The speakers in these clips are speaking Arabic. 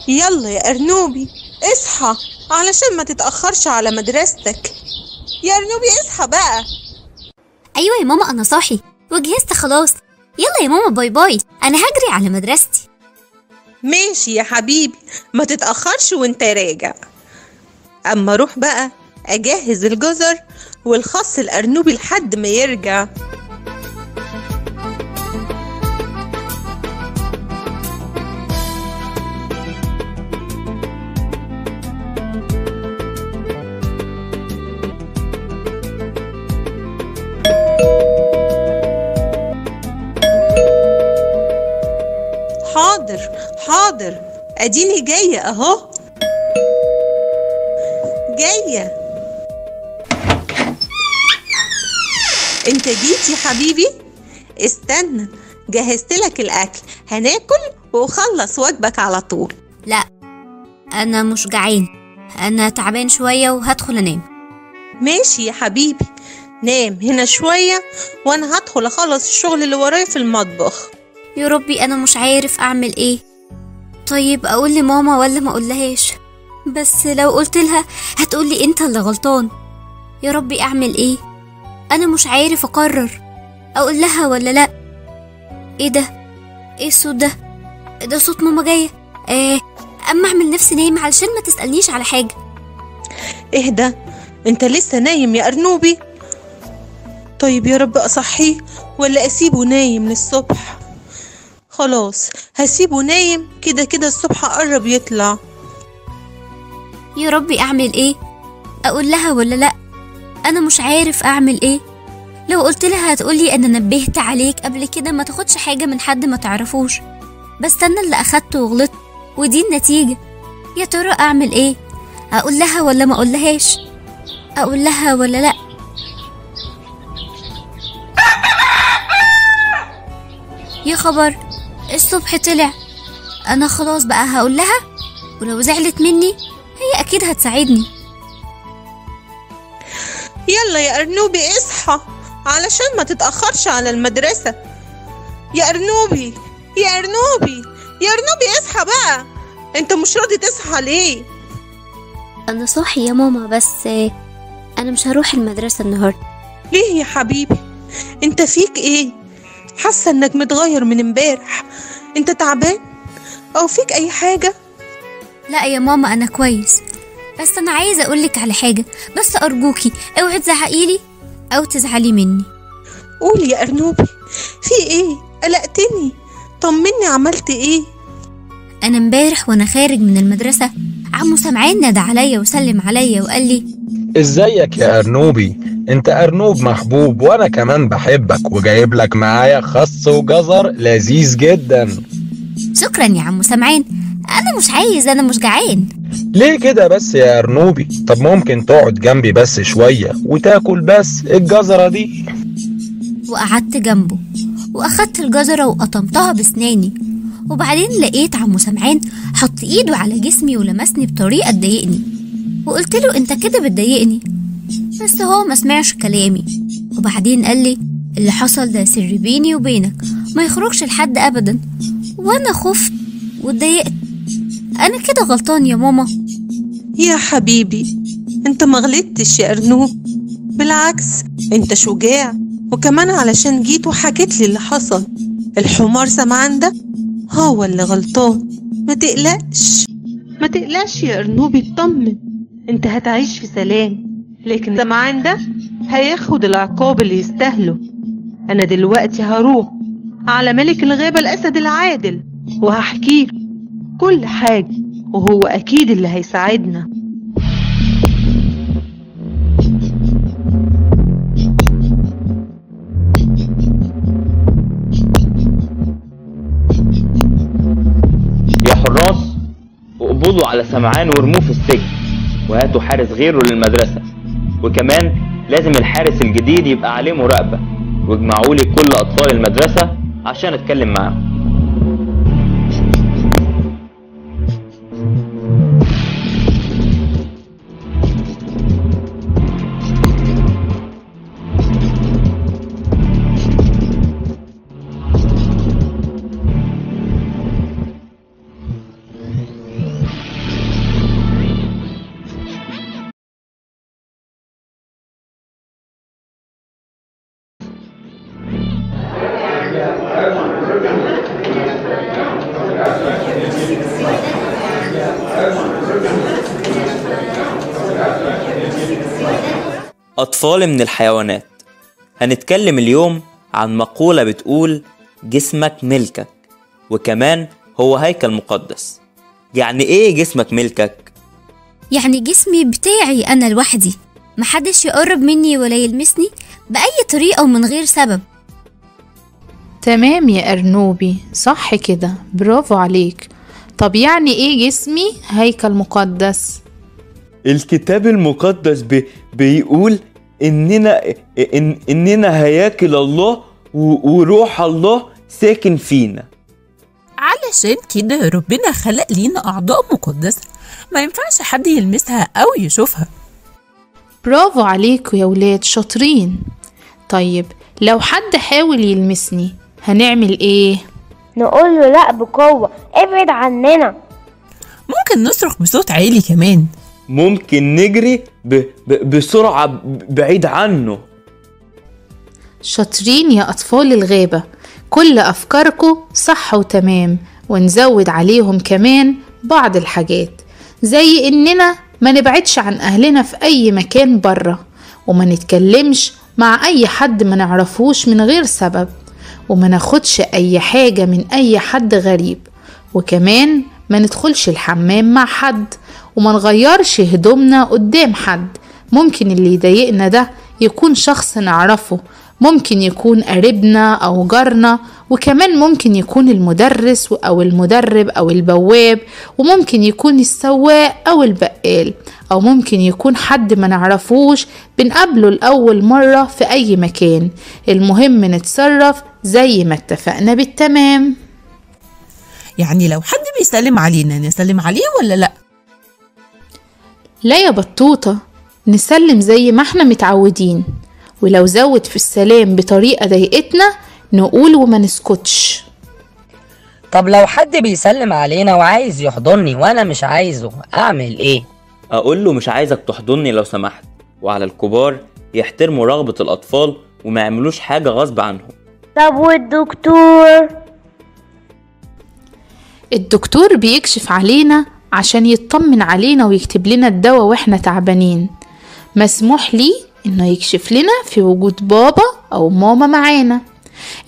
يلا يا أرنوبي اصحى علشان ما تتأخرش على مدرستك. يا أرنوبي اصحى بقى. ايوه يا ماما انا صاحي وجهزت خلاص. يلا يا ماما باي باي، انا هجري على مدرستي. ماشي يا حبيبي، ما تتأخرش وانت راجع. اما روح بقى اجهز الجزر والخس الأرنوبي لحد ما يرجع. حاضر حاضر، اديني جاية اهو. جاية. انت جيت يا حبيبي؟ استنى جهزتلك الاكل، هناكل وخلص واجبك على طول. لا انا مش جعان، انا تعبان شويه وهدخل انام. ماشي يا حبيبي، نام هنا شوية وانا هدخل اخلص الشغل اللي ورايا في المطبخ. يا ربي انا مش عارف اعمل ايه. طيب اقول لماما ولا ما اقولهاش؟ بس لو قلت لها هتقولي انت اللي غلطان. يا ربي اعمل ايه؟ انا مش عارف اقرر اقول لها ولا لا. ايه ده؟ ايه الصوت ده؟ ده صوت ماما جايه. اما اعمل نفسي نايم علشان ما تسألنيش على حاجه. اهدى، انت لسه نايم يا أرنوبي؟ طيب يا رب اصحيه ولا اسيبه نايم للصبح؟ خلاص هسيبه نايم، كده كده الصبح قرب يطلع. يا ربي اعمل ايه؟ اقول لها ولا لا؟ انا مش عارف اعمل ايه. لو قلت لها هتقولي انا نبهت عليك قبل كده ما تاخدش حاجه من حد ما تعرفوش، بس انا اللي اخدته وغلطت ودي النتيجه. يا ترى اعمل ايه؟ اقول لها ولا ما اقولهاش؟ اقول لها ولا لا؟ يا خبر، الصبح طلع. انا خلاص بقى هقول لها، ولو زعلت مني هي اكيد هتساعدني. يلا يا أرنوبي اصحى علشان ما تتأخرش على المدرسة. يا أرنوبي يا أرنوبي يا أرنوبي اصحى بقى، انت مش راضي تصحى ليه؟ انا صاحي يا ماما، بس انا مش هروح المدرسة النهاردة. ليه يا حبيبي؟ انت فيك ايه؟ حاسة انك متغير من امبارح. انت تعبان او فيك اي حاجة؟ لا يا ماما انا كويس، بس انا عايزة اقولك على حاجة، بس ارجوكي اوعي تزعقيلي او تزعلي مني. قول يا أرنوبي، في ايه؟ قلقتني، طمني عملت ايه؟ انا امبارح وانا خارج من المدرسة عمو سمعان نادى عليا وسلم عليا وقال لي ازيك يا أرنوبي؟ انت أرنوب محبوب وانا كمان بحبك، وجايب لك معايا خس وجزر لذيذ جدا. شكرا يا عمو سمعان، انا مش عايز، انا مش جعان. ليه كده بس يا أرنوبي؟ طب ممكن تقعد جنبي بس شوية وتاكل بس الجزرة دي؟ وقعدت جنبه واخدت الجزرة وقطمتها بسناني، وبعدين لقيت عمو سمعان حط ايده على جسمي ولمسني بطريقة تضايقني، وقلت له انت كده بتضايقني، بس هو ما سمعش كلامي. وبعدين قال لي اللي حصل ده سر بيني وبينك، ما يخرجش لحد ابدا. وانا خفت واتضايقت. انا كده غلطان يا ماما؟ يا حبيبي انت ما غلطتش يا أرنوب، بالعكس انت شجاع، وكمان علشان جيت وحكيت لي اللي حصل. الحمار سمعان ده هو اللي غلطان. ما تقلقش ما تقلقش يا أرنوبي، اطمن، انت هتعيش في سلام. لكن سمعان ده هياخد العقاب اللي يستاهله. انا دلوقتي هروح على ملك الغابة الأسد العادل وهحكيه كل حاجة، وهو أكيد اللي هيساعدنا. يا حراس، اقبضوا على سمعان وارموه في السجن، وهاتوا حارس غيره للمدرسة، وكمان لازم الحارس الجديد يبقى عليه مراقبة، واجمعوا لي كل أطفال المدرسة عشان أتكلم معاهم. الأطفال من الحيوانات. هنتكلم اليوم عن مقولة بتقول جسمك ملكك، وكمان هو هيكل مقدس. يعني ايه جسمك ملكك؟ يعني جسمي بتاعي أنا لوحدي، محدش يقرب مني ولا يلمسني بأي طريقة ومن غير سبب. تمام يا أرنوبي، صح كده، برافو عليك. طب يعني ايه جسمي هيكل مقدس؟ الكتاب المقدس بيقول إننا هياكل الله وروح الله ساكن فينا. علشان كده ربنا خلق لينا أعضاء مقدسة ما ينفعش حد يلمسها أو يشوفها. برافو عليكوا يا ولاد، شاطرين. طيب لو حد حاول يلمسني هنعمل ايه؟ نقول له لا بقوة، ابعد عننا. ممكن نصرخ بصوت عالي كمان. ممكن نجري بسرعة بعيد عنه. شاطرين يا أطفال الغابة، كل أفكاركم صح وتمام، ونزود عليهم كمان بعض الحاجات، زي إننا ما نبعدش عن أهلنا في أي مكان برا، وما نتكلمش مع أي حد ما نعرفوش من غير سبب، وما ناخدش أي حاجة من أي حد غريب، وكمان ما ندخلش الحمام مع حد، وما نغيرش هدومنا قدام حد. ممكن اللي يضايقنا ده يكون شخص نعرفه، ممكن يكون قريبنا أو جارنا، وكمان ممكن يكون المدرس أو المدرب أو البواب، وممكن يكون السواق أو البقال، أو ممكن يكون حد ما نعرفوش بنقابله لأول مرة في أي مكان. المهم نتصرف زي ما اتفقنا بالتمام. يعني لو حد بيسلم علينا نسلم عليه ولا لأ؟ لا يا بطوطة، نسلم زي ما احنا متعودين، ولو زود في السلام بطريقة ضايقتنا نقول وما نسكتش. طب لو حد بيسلم علينا وعايز يحضني وانا مش عايزه اعمل ايه؟ اقول له مش عايزك تحضني لو سمحت. وعلى الكبار يحترموا رغبة الأطفال وما يعملوش حاجة غصب عنهم. طب والدكتور؟ الدكتور بيكشف علينا عشان يطمن علينا ويكتب لنا الدواء واحنا تعبانين. مسموح لي انه يكشف لنا في وجود بابا او ماما معانا.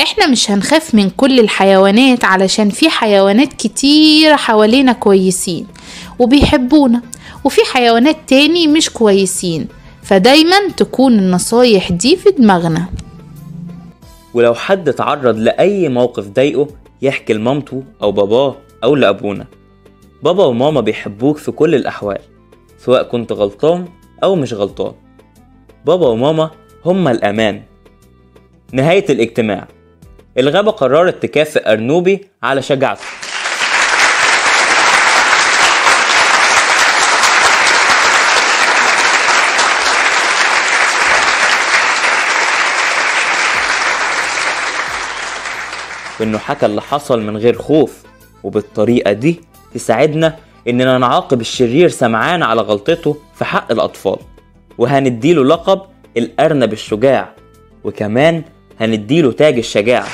احنا مش هنخاف من كل الحيوانات، علشان في حيوانات كتير حوالينا كويسين وبيحبونا، وفي حيوانات تاني مش كويسين، فدايما تكون النصايح دي في دماغنا. ولو حد اتعرض لأي موقف ضايقه يحكي لمامته أو باباه أو لأبونا. بابا وماما بيحبوك في كل الأحوال، سواء كنت غلطان أو مش غلطان. بابا وماما هما الأمان. نهاية الاجتماع. الغابة قررت تكافئ أرنوبي على شجاعته. وإنه حكى اللي حصل من غير خوف، وبالطريقة دي تساعدنا إننا نعاقب الشرير سمعان على غلطته في حق الأطفال. وهنديله لقب الأرنب الشجاع، وكمان هنديله تاج الشجاعة.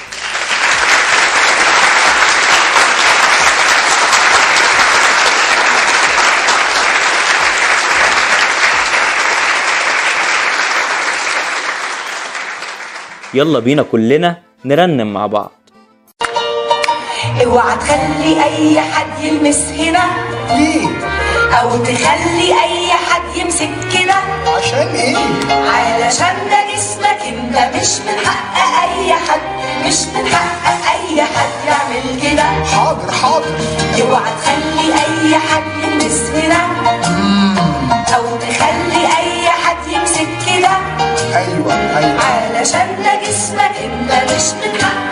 يلا بينا كلنا نرنم مع بعض. اوعى تخلي اي حد يلمس هنا. ليه؟ او تخلي اي حد يمسك كده. عشان ايه؟ علشان ده جسمك انت، مش من حق اي حد، مش من حق اي حد يعمل كده. حاضر حاضر. اوعى تخلي اي حد يلمس هنا. او تخلي اي حد يمسك كده. ايوه علشان ده جسمك انت، مش من حق